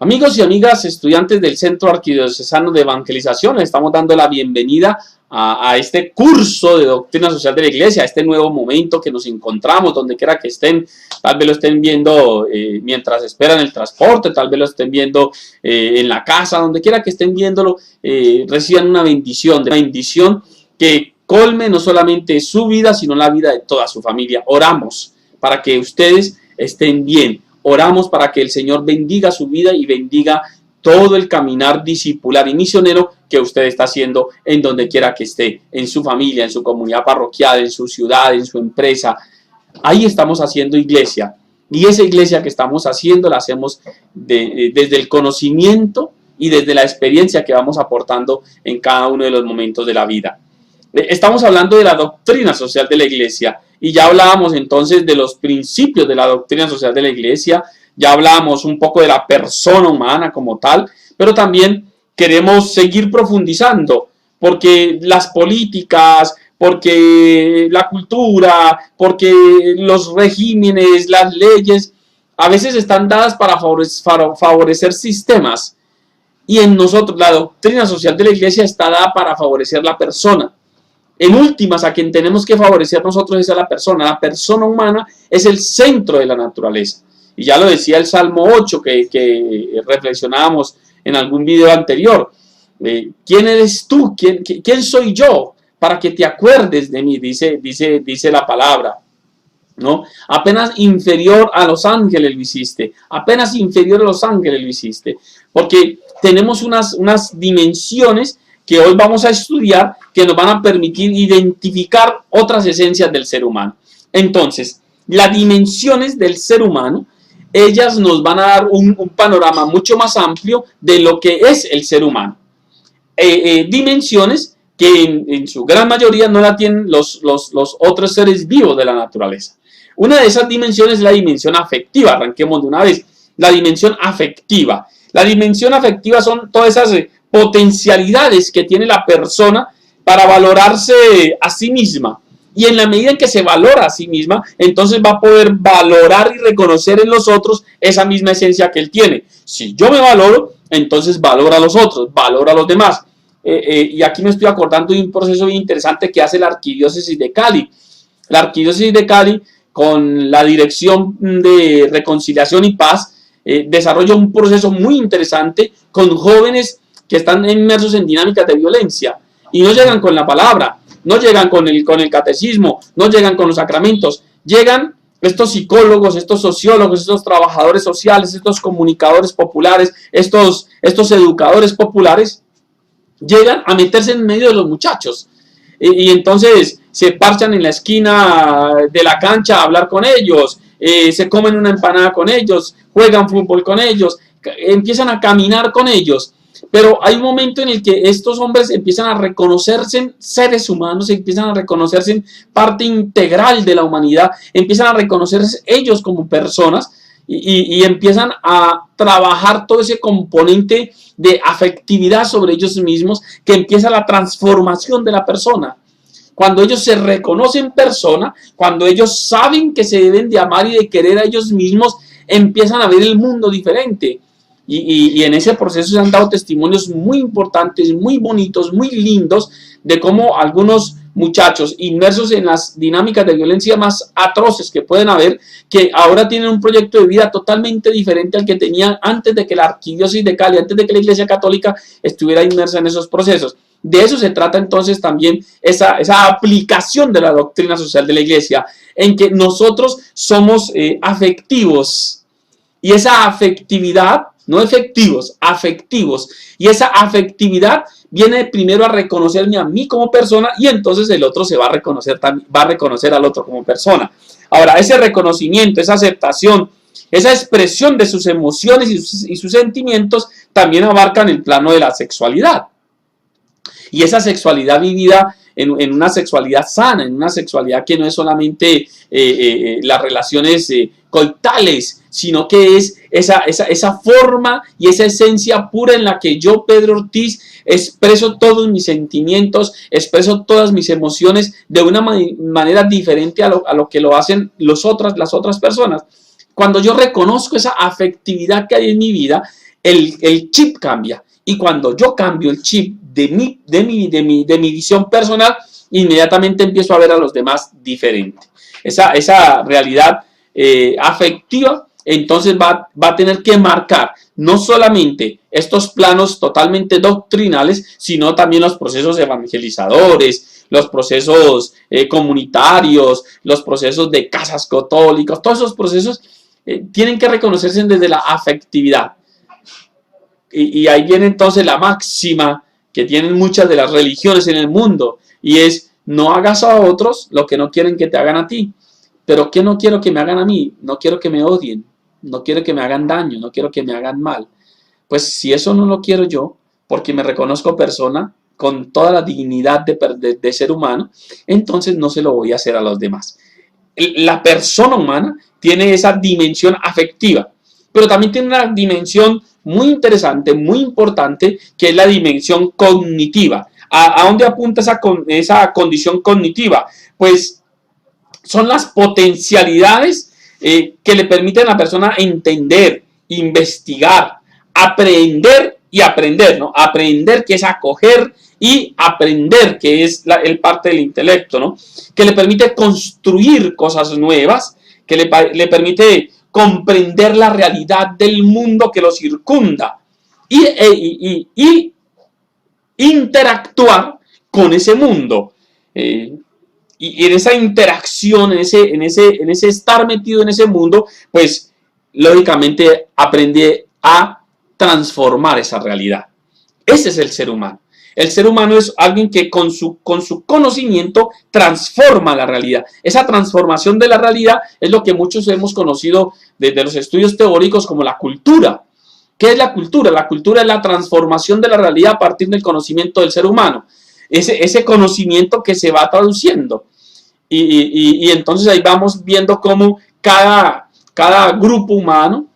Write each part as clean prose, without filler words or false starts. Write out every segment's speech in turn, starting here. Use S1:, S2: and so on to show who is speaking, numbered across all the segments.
S1: Amigos y amigas, estudiantes del Centro Arquidiocesano de Evangelización, les estamos dando la bienvenida a este curso de Doctrina Social de la Iglesia, a este nuevo momento que nos encontramos, donde quiera que estén. Tal vez lo estén viendo mientras esperan el transporte, tal vez lo estén viendo en la casa, donde quiera que estén viéndolo, reciban una bendición que colme no solamente su vida, sino la vida de toda su familia. Oramos para que ustedes estén bien. Oramos para que el Señor bendiga su vida y bendiga todo el caminar discipular y misionero que usted está haciendo en donde quiera que esté, en su familia, en su comunidad parroquial, en su ciudad, en su empresa. Ahí estamos haciendo iglesia. Y esa iglesia que estamos haciendo la hacemos desde el conocimiento y desde la experiencia que vamos aportando en cada uno de los momentos de la vida. Estamos hablando de la doctrina social de la iglesia. Y ya hablábamos entonces de los principios de la doctrina social de la iglesia, ya hablábamos un poco de la persona humana como tal, pero también queremos seguir profundizando, porque las políticas, porque la cultura, porque los regímenes, las leyes, a veces están dadas para favorecer sistemas, y en nosotros la doctrina social de la iglesia está dada para favorecer la persona. En últimas, a quien tenemos que favorecer nosotros es a la persona. La persona humana es el centro de la naturaleza. Y ya lo decía el Salmo 8 que reflexionábamos en algún video anterior. ¿Quién eres tú? ¿Quién soy yo? Para que te acuerdes de mí, dice la palabra, ¿no? Apenas inferior a los ángeles lo hiciste. Apenas inferior a los ángeles lo hiciste. Porque tenemos unas dimensiones que hoy vamos a estudiar, que nos van a permitir identificar otras esencias del ser humano. Entonces, las dimensiones del ser humano, ellas nos van a dar un panorama mucho más amplio de lo que es el ser humano. Dimensiones que en su gran mayoría no la tienen los otros seres vivos de la naturaleza. Una de esas dimensiones es la dimensión afectiva. Arranquemos de una vez. La dimensión afectiva. La dimensión afectiva son todas esas potencialidades que tiene la persona para valorarse a sí misma. Y en la medida en que se valora a sí misma, entonces va a poder valorar y reconocer en los otros esa misma esencia que él tiene. Si yo me valoro, entonces valora a los otros, valora a los demás. Y aquí me estoy acordando de un proceso bien interesante que hace la Arquidiócesis de Cali. La Arquidiócesis de Cali, con la Dirección de Reconciliación y Paz, desarrolla un proceso muy interesante con jóvenes que están inmersos en dinámicas de violencia y no llegan con la palabra, no llegan con el catecismo, no llegan con los sacramentos, llegan estos psicólogos, estos sociólogos, estos trabajadores sociales, estos comunicadores populares, estos educadores populares, llegan a meterse en medio de los muchachos y entonces se parchan en la esquina de la cancha a hablar con ellos, se comen una empanada con ellos, juegan fútbol con ellos, empiezan a caminar con ellos. Pero hay un momento en el que estos hombres empiezan a reconocerse seres humanos, empiezan a reconocerse parte integral de la humanidad, empiezan a reconocerse ellos como personas y empiezan a trabajar todo ese componente de afectividad sobre ellos mismos, que empieza la transformación de la persona. Cuando ellos se reconocen persona, cuando ellos saben que se deben de amar y de querer a ellos mismos, empiezan a ver el mundo diferente. Y en ese proceso se han dado testimonios muy importantes, muy bonitos, muy lindos, de cómo algunos muchachos inmersos en las dinámicas de violencia más atroces que pueden haber, que ahora tienen un proyecto de vida totalmente diferente al que tenían antes de que la Arquidiócesis de Cali, antes de que la Iglesia Católica estuviera inmersa en esos procesos. De eso se trata entonces también esa aplicación de la doctrina social de la Iglesia, en que nosotros somos afectivos, y esa afectividad, no efectivos, afectivos. Y esa afectividad viene primero a reconocerme a mí como persona y entonces el otro se va a reconocer al otro como persona. Ahora, ese reconocimiento, esa aceptación, esa expresión de sus emociones y sus sentimientos también abarcan el plano de la sexualidad. Y esa sexualidad vivida en una sexualidad sana, en una sexualidad que no es solamente las relaciones coitales, sino que es esa forma y esa esencia pura en la que yo, Pedro Ortiz, expreso todos mis sentimientos, expreso todas mis emociones de una manera diferente a lo que lo hacen las otras personas. Cuando yo reconozco esa afectividad que hay en mi vida, el chip cambia. Y cuando yo cambio el chip de mi visión personal, inmediatamente empiezo a ver a los demás diferente. Esa realidad afectiva, entonces va a tener que marcar no solamente estos planos totalmente doctrinales, sino también los procesos evangelizadores, los procesos comunitarios, los procesos de casas católicas, todos esos procesos tienen que reconocerse desde la afectividad. Y ahí viene entonces la máxima que tienen muchas de las religiones en el mundo, y es: no hagas a otros lo que no quieren que te hagan a ti. Pero ¿qué no quiero que me hagan a mí? No quiero que me odien, no quiero que me hagan daño, no quiero que me hagan mal. Pues si eso no lo quiero yo, porque me reconozco persona con toda la dignidad de ser humano, entonces no se lo voy a hacer a los demás. La persona humana tiene esa dimensión afectiva, pero también tiene una dimensión muy interesante, muy importante, que es la dimensión cognitiva. ¿A dónde apunta esa condición cognitiva? Pues son las potencialidades que le permiten a la persona entender, investigar, aprender y aprender, ¿no? Aprender, que es acoger, y aprender, que es el parte del intelecto, ¿no? Que le permite construir cosas nuevas, que le permite comprender la realidad del mundo que lo circunda y interactuar con ese mundo. Y en esa interacción, en ese estar metido en ese mundo, pues lógicamente aprende a transformar esa realidad. Ese es el ser humano. El ser humano es alguien que con su conocimiento transforma la realidad. Esa transformación de la realidad es lo que muchos hemos conocido desde los estudios teóricos como la cultura. ¿Qué es la cultura? La cultura es la transformación de la realidad a partir del conocimiento del ser humano. Ese conocimiento que se va traduciendo. Y entonces ahí vamos viendo cómo cada grupo humano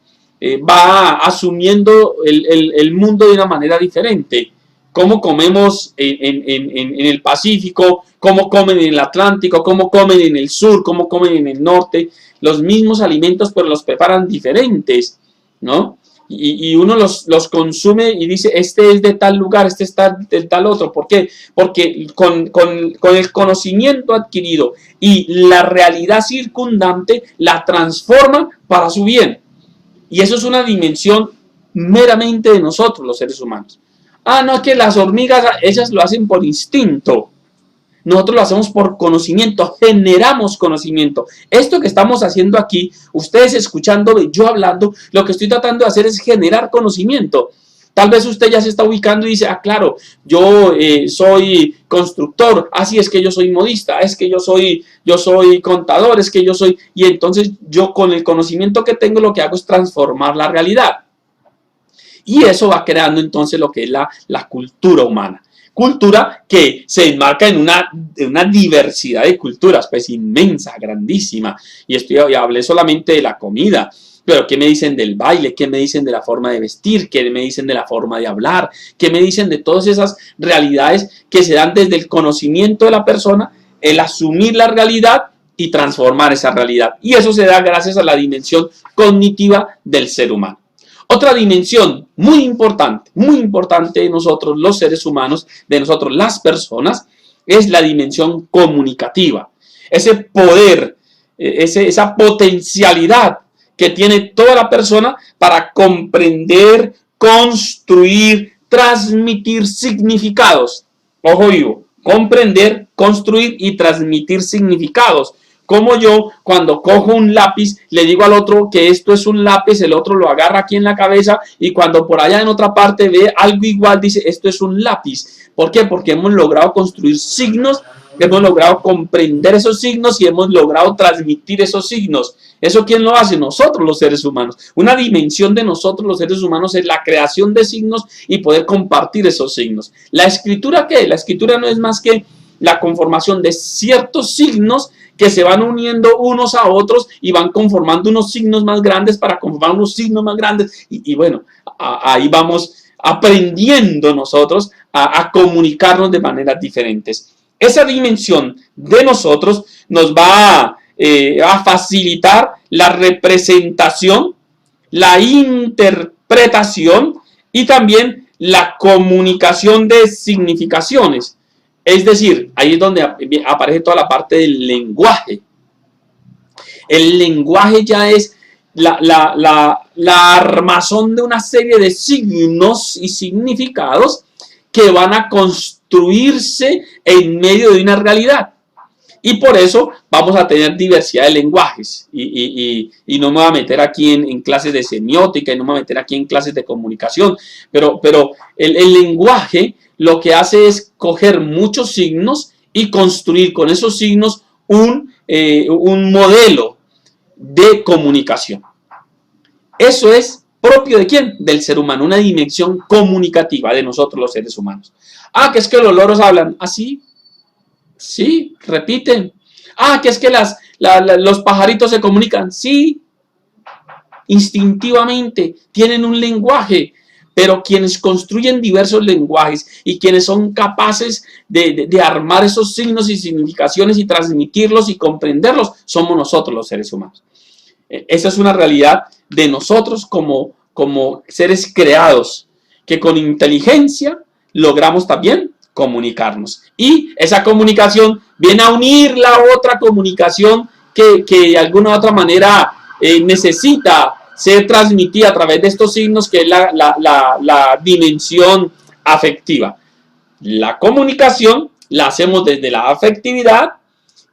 S1: va asumiendo el mundo de una manera diferente. Cómo comemos en el Pacífico, cómo comen en el Atlántico, cómo comen en el sur, cómo comen en el norte. Los mismos alimentos, pero los preparan diferentes, ¿no? Y uno los consume y dice: este es de tal lugar, este es de tal otro. ¿Por qué? Porque con el conocimiento adquirido y la realidad circundante la transforma para su bien. Y eso es una dimensión meramente de nosotros, los seres humanos. Ah, no, es que las hormigas, ellas lo hacen por instinto. Nosotros lo hacemos por conocimiento, generamos conocimiento. Esto que estamos haciendo aquí, ustedes escuchándome, yo hablando, lo que estoy tratando de hacer es generar conocimiento. Tal vez usted ya se está ubicando y dice: ah, claro, yo soy constructor, así es que yo soy modista, es que yo soy contador, es que yo soy... Y entonces yo, con el conocimiento que tengo, lo que hago es transformar la realidad. Y eso va creando entonces lo que es la cultura humana. Cultura que se enmarca en una diversidad de culturas, pues inmensa, grandísima. Y hablé solamente de la comida, pero ¿qué me dicen del baile? ¿Qué me dicen de la forma de vestir? ¿Qué me dicen de la forma de hablar? ¿Qué me dicen de todas esas realidades que se dan desde el conocimiento de la persona, el asumir la realidad y transformar esa realidad? Y eso se da gracias a la dimensión cognitiva del ser humano. Otra dimensión muy importante de nosotros los seres humanos, de nosotros las personas, es la dimensión comunicativa. Ese poder, esa potencialidad que tiene toda la persona para comprender, construir, transmitir significados. Ojo vivo, comprender, construir y transmitir significados. Como yo, cuando cojo un lápiz, le digo al otro que esto es un lápiz, el otro lo agarra aquí en la cabeza, y cuando por allá en otra parte ve algo igual, dice: esto es un lápiz. ¿Por qué? Porque hemos logrado construir signos, hemos logrado comprender esos signos y hemos logrado transmitir esos signos. ¿Eso quién lo hace? Nosotros, los seres humanos. Una dimensión de nosotros, los seres humanos, es la creación de signos y poder compartir esos signos. ¿La escritura qué? La escritura no es más que la conformación de ciertos signos que se van uniendo unos a otros y van conformando unos signos más grandes para conformar unos signos más grandes. Y bueno, ahí vamos aprendiendo nosotros a comunicarnos de maneras diferentes. Esa dimensión de nosotros nos va a facilitar la representación, la interpretación y también la comunicación de significaciones. Es decir, ahí es donde aparece toda la parte del lenguaje. El lenguaje ya es la armazón de una serie de signos y significados que van a construirse en medio de una realidad. Y por eso vamos a tener diversidad de lenguajes. Y no me voy a meter aquí en clases de semiótica y no me voy a meter aquí en clases de comunicación. Pero el lenguaje lo que hace es coger muchos signos y construir con esos signos un modelo de comunicación. Eso es propio ¿de quién? Del ser humano, una dimensión comunicativa de nosotros los seres humanos. Ah, que es que los loros hablan así. Sí, repiten. Ah, que es que los pajaritos se comunican. Sí, instintivamente, tienen un lenguaje. Pero quienes construyen diversos lenguajes y quienes son capaces de armar esos signos y significaciones y transmitirlos y comprenderlos, somos nosotros los seres humanos. Esa es una realidad de nosotros como seres creados, que con inteligencia logramos también comunicarnos. Y esa comunicación viene a unir la otra comunicación que de alguna u otra manera necesita ser transmitida a través de estos signos, que es la dimensión afectiva. La comunicación la hacemos desde la afectividad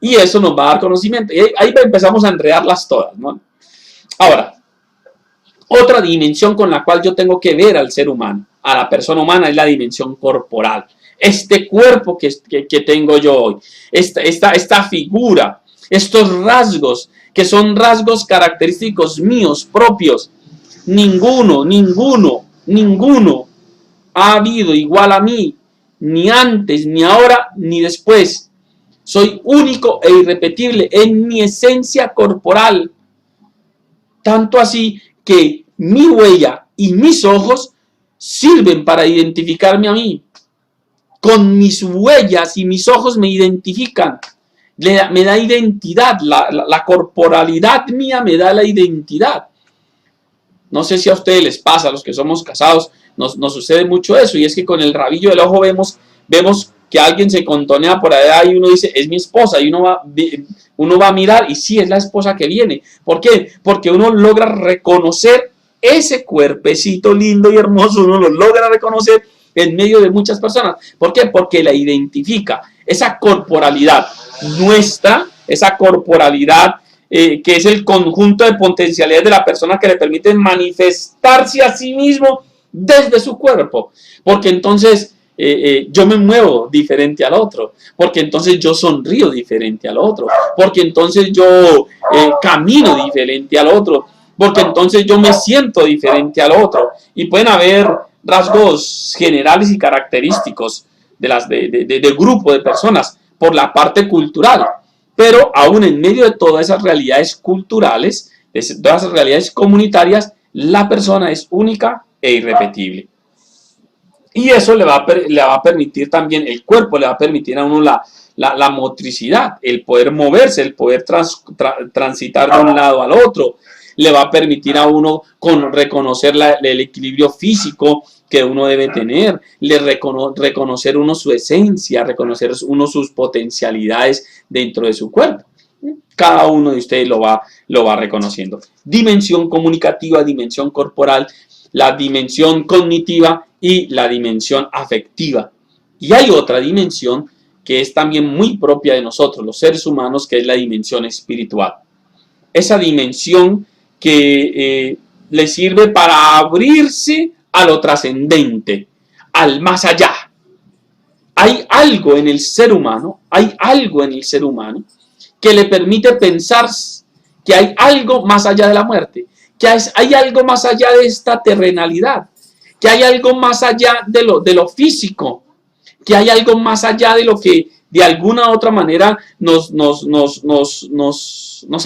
S1: y eso nos va a dar conocimiento. Y ahí empezamos a enredarlas todas, ¿no? Ahora, otra dimensión con la cual yo tengo que ver al ser humano, a la persona humana, es la dimensión corporal. Este cuerpo que tengo yo hoy, esta figura, estos rasgos, que son rasgos característicos míos, propios. Ninguno ha habido igual a mí, ni antes, ni ahora, ni después. Soy único e irrepetible en mi esencia corporal. Tanto así que mi huella y mis ojos sirven para identificarme a mí. Con mis huellas y mis ojos me identifican. Me da identidad. La corporalidad mía me da la identidad. No sé si a ustedes les pasa, a los que somos casados, nos sucede mucho eso. Y es que con el rabillo del ojo vemos que alguien se contonea por allá y uno dice, es mi esposa. Y uno va a mirar y sí, es la esposa que viene. ¿Por qué? Porque uno logra reconocer ese cuerpecito lindo y hermoso. Uno lo logra reconocer en medio de muchas personas. ¿Por qué? Porque la identifica. Esa corporalidad nuestra, esa corporalidad que es el conjunto de potencialidades de la persona que le permiten manifestarse a sí mismo desde su cuerpo. Porque entonces yo me muevo diferente al otro. Porque entonces yo sonrío diferente al otro. Porque entonces yo camino diferente al otro. Porque entonces yo me siento diferente al otro. Y pueden haber rasgos generales y característicos de grupo de personas por la parte cultural, pero aún en medio de todas esas realidades culturales, de todas esas realidades comunitarias, la persona es única e irrepetible. Y eso le va a permitir también, el cuerpo le va a permitir a uno la motricidad, el poder moverse, el poder transitar de un lado al otro. Le va a permitir a uno reconocer el equilibrio físico que uno debe tener, reconocer uno su esencia, reconocer uno sus potencialidades dentro de su cuerpo. Cada uno de ustedes lo va reconociendo. Dimensión comunicativa, dimensión corporal, la dimensión cognitiva y la dimensión afectiva. Y hay otra dimensión que es también muy propia de nosotros, los seres humanos, que es la dimensión espiritual. Esa dimensión que le sirve para abrirse a lo trascendente, al más allá. Hay algo en el ser humano, que le permite pensar que hay algo más allá de la muerte, que hay algo más allá de esta terrenalidad, que hay algo más allá de lo físico, que hay algo más allá de lo que de alguna u otra manera nos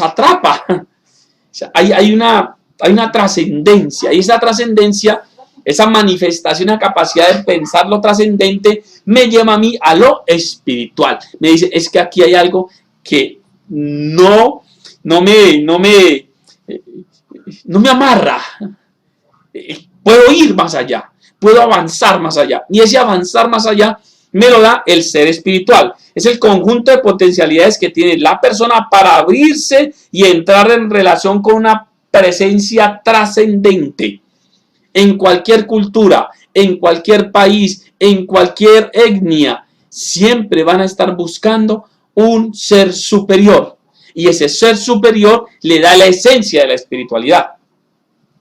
S1: atrapa. O sea, hay una trascendencia, y esa trascendencia, esa manifestación, la capacidad de pensar lo trascendente, me lleva a mí a lo espiritual. Me dice, es que aquí hay algo que no me amarra. puedo ir más allá, puedo avanzar más allá. Y ese avanzar más allá me lo da el ser espiritual. Es el conjunto de potencialidades que tiene la persona para abrirse y entrar en relación con una presencia trascendente. En cualquier cultura, en cualquier país, en cualquier etnia, siempre van a estar buscando un ser superior. Y ese ser superior le da la esencia de la espiritualidad.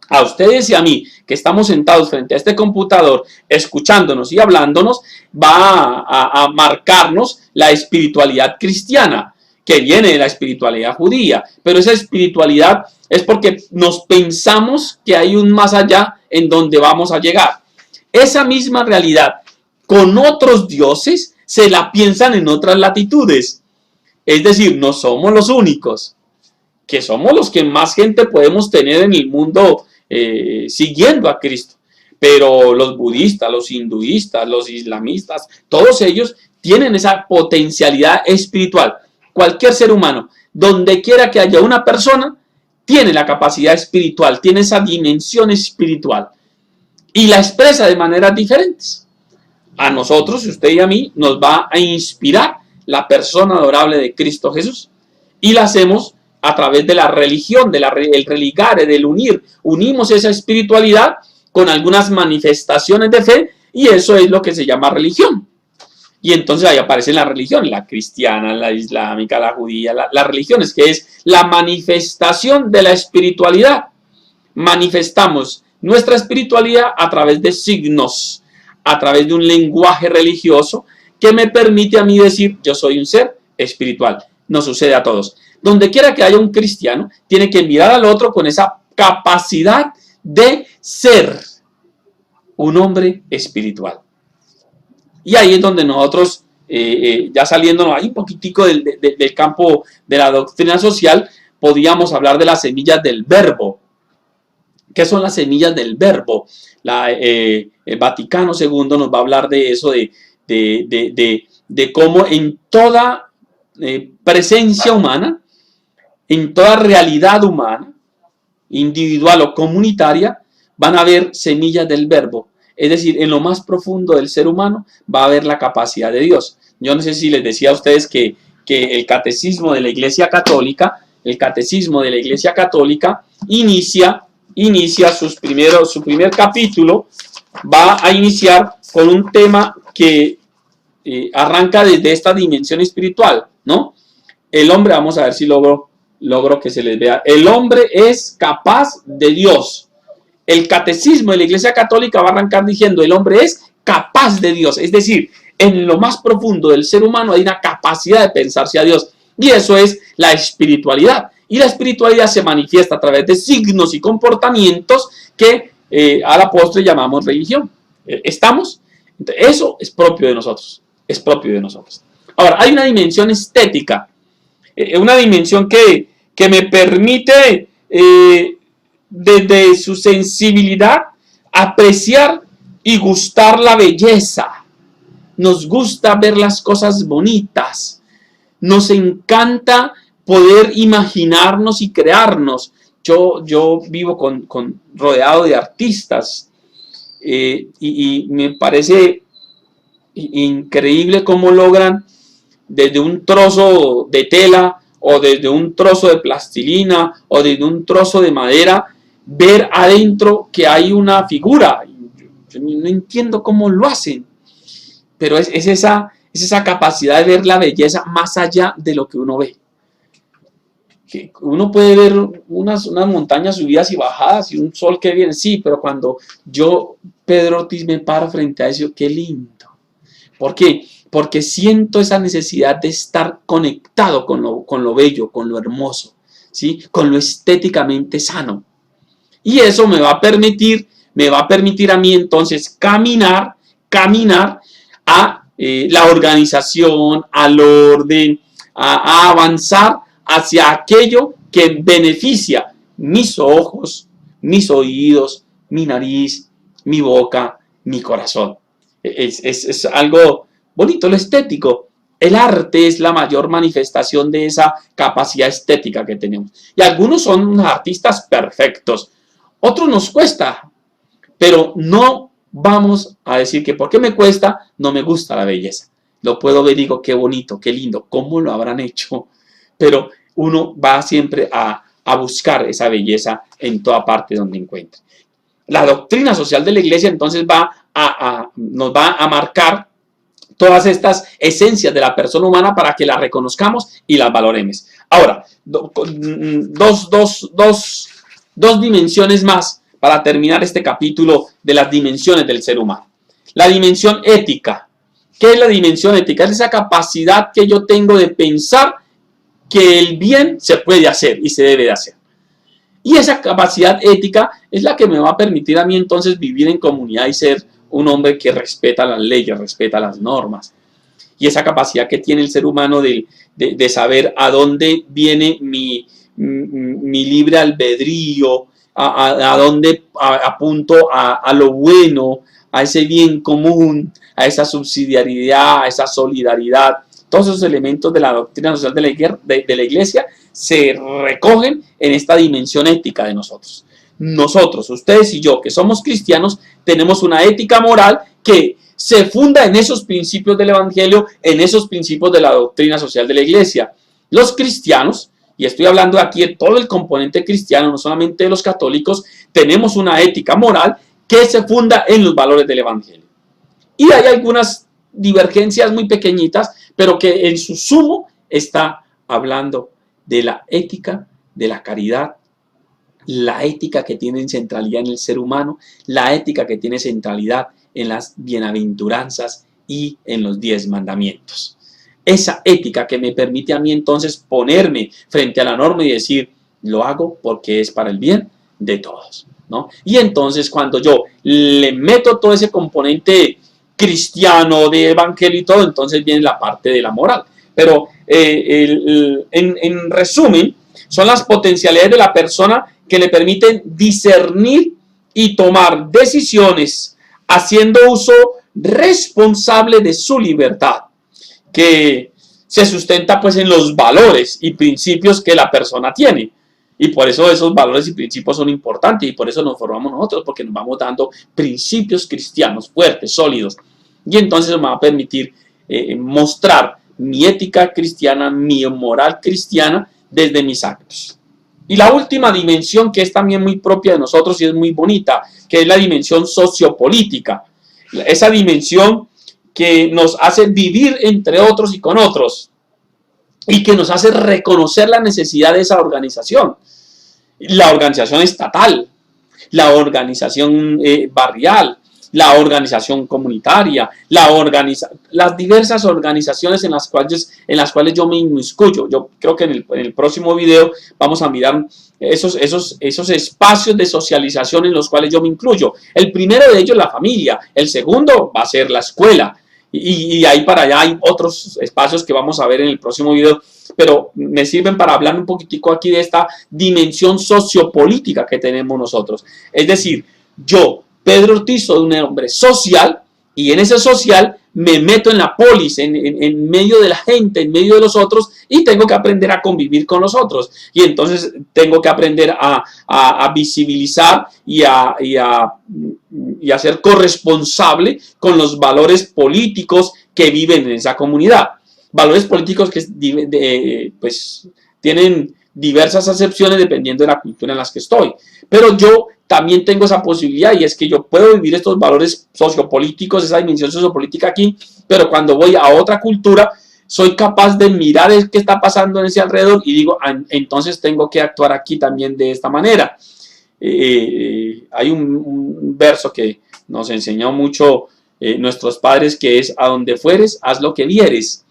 S1: A ustedes y a mí, que estamos sentados frente a este computador, escuchándonos y hablándonos, va a marcarnos la espiritualidad cristiana, que viene de la espiritualidad judía. Pero esa espiritualidad es porque nos pensamos que hay un más allá en donde vamos a llegar. Esa misma realidad con otros dioses se la piensan en otras latitudes. Es decir, no somos los únicos, que somos los que más gente podemos tener en el mundo siguiendo a Cristo. Pero los budistas, los hinduistas, los islamistas, todos ellos tienen esa potencialidad espiritual. Cualquier ser humano, donde quiera que haya una persona, tiene la capacidad espiritual, tiene esa dimensión espiritual y la expresa de maneras diferentes. A nosotros, usted y a mí, nos va a inspirar la persona adorable de Cristo Jesús y la hacemos a través de la religión, del religare, del unir. Unimos esa espiritualidad con algunas manifestaciones de fe y eso es lo que se llama religión. Y entonces ahí aparece la religión, la cristiana, la islámica, la judía, las religiones, que es la manifestación de la espiritualidad. Manifestamos nuestra espiritualidad a través de signos, a través de un lenguaje religioso que me permite a mí decir, yo soy un ser espiritual. Nos sucede a todos. Donde quiera que haya un cristiano, tiene que mirar al otro con esa capacidad de ser un hombre espiritual. Y ahí es donde nosotros, ya saliéndonos ahí un poquitico del campo de la doctrina social, podríamos hablar de las semillas del verbo. ¿Qué son las semillas del verbo? El Vaticano II nos va a hablar de eso, de cómo en toda presencia humana, en toda realidad humana, individual o comunitaria, van a haber semillas del verbo. Es decir, en lo más profundo del ser humano va a haber la capacidad de Dios. Yo no sé si les decía a ustedes que el catecismo de la Iglesia Católica, inicia su primer capítulo, va a iniciar con un tema que arranca desde esta dimensión espiritual, ¿no? El hombre, vamos a ver si logro que se les vea. El hombre es capaz de Dios. El catecismo de la Iglesia Católica va a arrancar diciendo el hombre es capaz de Dios. Es decir, en lo más profundo del ser humano hay una capacidad de pensarse a Dios. Y eso es la espiritualidad. Y la espiritualidad se manifiesta a través de signos y comportamientos que a la postre llamamos religión. ¿Estamos? Entonces, eso es propio de nosotros. Es propio de nosotros. Ahora, hay una dimensión estética. Una dimensión que me permite desde su sensibilidad apreciar y gustar la belleza. Nos gusta ver las cosas bonitas. Nos encanta poder imaginarnos y crearnos. Yo vivo rodeado de artistas y me parece increíble cómo logran desde un trozo de tela o desde un trozo de plastilina o desde un trozo de madera ver adentro que hay una figura. Yo no entiendo cómo lo hacen, pero es esa capacidad de ver la belleza más allá de lo que uno ve. Que uno puede ver unas montañas subidas y bajadas y un sol que viene, sí, pero cuando yo, Pedro Ortiz, me paro frente a eso, qué lindo. ¿Por qué? Porque siento esa necesidad de estar conectado con lo bello, con lo hermoso, ¿sí? Con lo estéticamente sano. Y eso me va a permitir a mí entonces caminar a la organización, al orden, a avanzar hacia aquello que beneficia mis ojos, mis oídos, mi nariz, mi boca, mi corazón. Es algo bonito, lo estético. El arte es la mayor manifestación de esa capacidad estética que tenemos. Y algunos son unos artistas perfectos. Otros nos cuesta, Pero no vamos a decir que porque me cuesta, no me gusta la belleza. Lo puedo ver y digo, qué bonito, qué lindo, cómo lo habrán hecho. Pero uno va siempre a buscar esa belleza en toda parte donde encuentre. La doctrina social de la iglesia entonces nos va a marcar todas estas esencias de la persona humana para que las reconozcamos y las valoremos. Ahora, dos dimensiones más para terminar este capítulo de las dimensiones del ser humano. La dimensión ética. ¿Qué es la dimensión ética? Es esa capacidad que yo tengo de pensar que el bien se puede hacer y se debe de hacer. Y esa capacidad ética es la que me va a permitir a mí entonces vivir en comunidad y ser un hombre que respeta las leyes, respeta las normas. Y esa capacidad que tiene el ser humano de saber a dónde viene mi libre albedrío, a dónde apunto a lo bueno, a ese bien común, a esa subsidiariedad, a esa solidaridad. Todos esos elementos de la doctrina social de la iglesia se recogen en esta dimensión ética de nosotros. Nosotros, ustedes y yo, que somos cristianos, tenemos una ética moral que se funda en esos principios del evangelio, en esos principios de la doctrina social de la iglesia. Los cristianos, y estoy hablando aquí de todo el componente cristiano, no solamente de los católicos, tenemos una ética moral que se funda en los valores del evangelio. Y hay algunas divergencias muy pequeñitas, pero que en su sumo está hablando de la ética, de la caridad, la ética que tiene centralidad en el ser humano, la ética que tiene centralidad en las bienaventuranzas y en los 10 mandamientos. Esa ética que me permite a mí entonces ponerme frente a la norma y decir, lo hago porque es para el bien de todos, ¿no? Y entonces cuando yo le meto todo ese componente cristiano, de evangelio y todo, entonces viene la parte de la moral. Pero en resumen, son las potencialidades de la persona que le permiten discernir y tomar decisiones haciendo uso responsable de su libertad, que se sustenta pues en los valores y principios que la persona tiene. Y por eso esos valores y principios son importantes y por eso nos formamos nosotros, porque nos vamos dando principios cristianos fuertes, sólidos. Y entonces me va a permitir mostrar mi ética cristiana, mi moral cristiana desde mis actos. Y la última dimensión que es también muy propia de nosotros y es muy bonita, que es la dimensión sociopolítica. Esa dimensión que nos hace vivir entre otros y con otros y que nos hace reconocer la necesidad de esa organización. La organización estatal, la organización barrial, la organización comunitaria, las diversas organizaciones en las cuales yo me inmiscuyo. Yo creo que en el próximo video vamos a mirar esos espacios de socialización en los cuales yo me incluyo. El primero de ellos, la familia. El segundo va a ser la escuela. Y ahí para allá hay otros espacios que vamos a ver en el próximo video, pero me sirven para hablar un poquitico aquí de esta dimensión sociopolítica que tenemos nosotros. Es decir, yo, Pedro Ortiz, soy un hombre social y en ese social me meto en la polis, en medio de la gente, en medio de los otros y tengo que aprender a convivir con los otros. Y entonces tengo que aprender a visibilizar y a ser corresponsable con los valores políticos que viven en esa comunidad. Valores políticos que pues, tienen diversas acepciones dependiendo de la cultura en las que estoy. Pero yo también tengo esa posibilidad y es que yo puedo vivir estos valores sociopolíticos, esa dimensión sociopolítica aquí, pero cuando voy a otra cultura soy capaz de mirar qué está pasando en ese alrededor y digo, entonces tengo que actuar aquí también de esta manera. Hay un verso que nos enseñó mucho nuestros padres que es, a donde fueres, haz lo que vieres.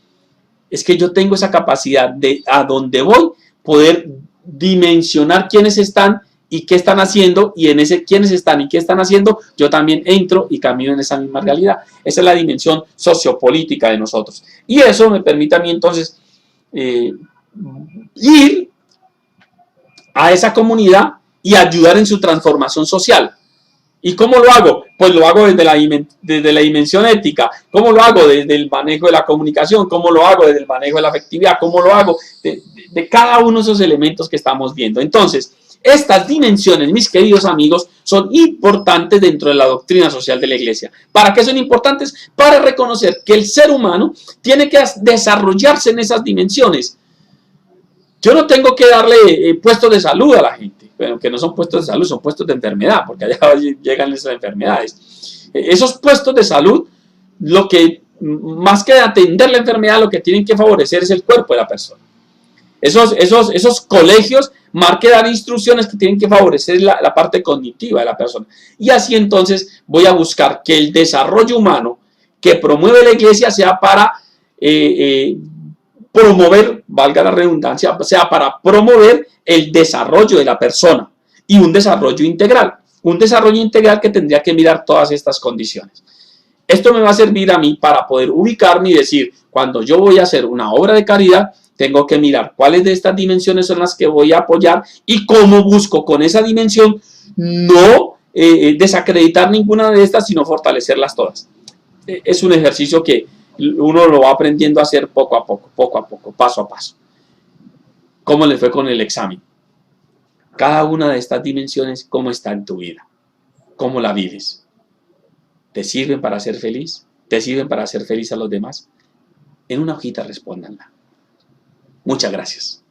S1: Es que yo tengo esa capacidad de, a donde voy, poder dimensionar quiénes están y qué están haciendo, y en ese quiénes están y qué están haciendo, yo también entro y camino en esa misma realidad. Esa es la dimensión sociopolítica de nosotros. Y eso me permite a mí entonces ir a esa comunidad y ayudar en su transformación social. ¿Y cómo lo hago? Pues lo hago desde la dimensión ética. ¿Cómo lo hago? Desde el manejo de la comunicación. ¿Cómo lo hago? Desde el manejo de la afectividad. ¿Cómo lo hago? De cada uno de esos elementos que estamos viendo. Entonces, Estas dimensiones, mis queridos amigos, son importantes dentro de la doctrina social de la Iglesia. ¿Para qué son importantes? Para reconocer que el ser humano tiene que desarrollarse en esas dimensiones. Yo no tengo que darle puestos de salud a la gente, pero que no son puestos de salud, son puestos de enfermedad, porque allá llegan esas enfermedades. Esos puestos de salud, lo que más que atender la enfermedad, lo que tienen que favorecer es el cuerpo de la persona. Esos colegios más que dar instrucciones que tienen que favorecer la parte cognitiva de la persona. Y así entonces voy a buscar que el desarrollo humano que promueve la Iglesia sea para promover, valga la redundancia, sea para promover el desarrollo de la persona y un desarrollo integral que tendría que mirar todas estas condiciones. Esto me va a servir a mí para poder ubicarme y decir, cuando yo voy a hacer una obra de caridad, tengo que mirar cuáles de estas dimensiones son las que voy a apoyar y cómo busco con esa dimensión no desacreditar ninguna de estas, sino fortalecerlas todas. Es un ejercicio que uno lo va aprendiendo a hacer poco a poco, paso a paso. ¿Cómo le fue con el examen? Cada una de estas dimensiones, ¿cómo está en tu vida? ¿Cómo la vives? ¿Te sirven para ser feliz? ¿Te sirven para hacer feliz a los demás? En una hojita respóndanla. Muchas gracias.